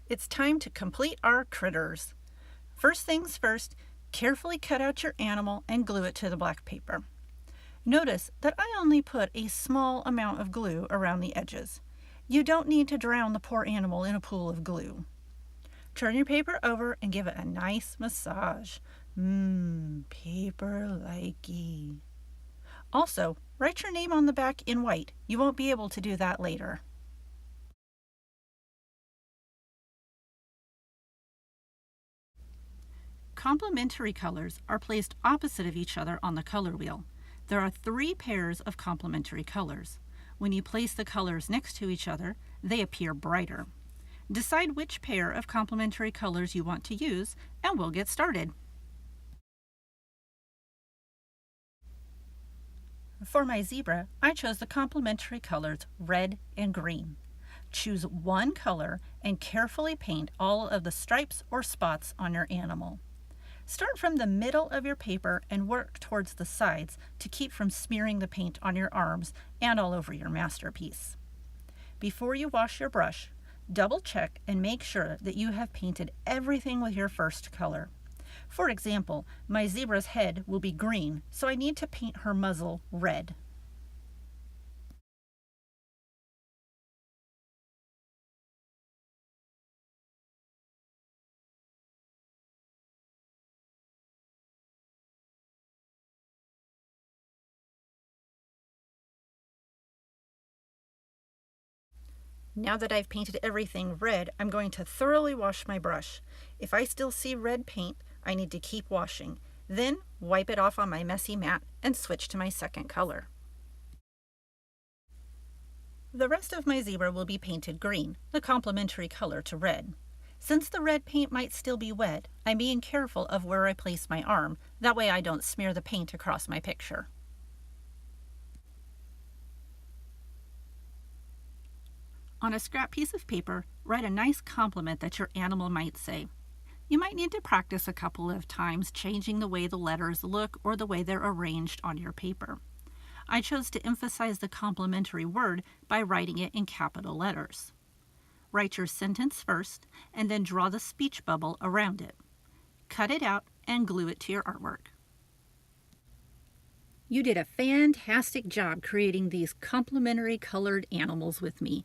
It's time to complete our critters. First things first, carefully cut out your animal and glue it to the black paper. Notice that I only put a small amount of glue around the edges. You don't need to drown the poor animal in a pool of glue. Turn your paper over and give it a nice massage. Paper likey. Also, write your name on the back in white. You won't be able to do that later. Complementary colors are placed opposite of each other on the color wheel. There are 3 pairs of complementary colors. When you place the colors next to each other, they appear brighter. Decide which pair of complementary colors you want to use, and we'll get started. For my zebra, I chose the complementary colors red and green. Choose one color and carefully paint all of the stripes or spots on your animal. Start from the middle of your paper and work towards the sides to keep from smearing the paint on your arms and all over your masterpiece. Before you wash your brush, double check and make sure that you have painted everything with your first color. For example, my zebra's head will be green, so I need to paint her muzzle red. Now that I've painted everything red, I'm going to thoroughly wash my brush. If I still see red paint, I need to keep washing. Then wipe it off on my messy mat and switch to my second color. The rest of my zebra will be painted green, the complementary color to red. Since the red paint might still be wet, I'm being careful of where I place my arm, that way I don't smear the paint across my picture. On a scrap piece of paper, write a nice compliment that your animal might say. You might need to practice a couple of times changing the way the letters look or the way they're arranged on your paper. I chose to emphasize the complimentary word by writing it in capital letters. Write your sentence first and then draw the speech bubble around it. Cut it out and glue it to your artwork. You did a fantastic job creating these complementary colored animals with me.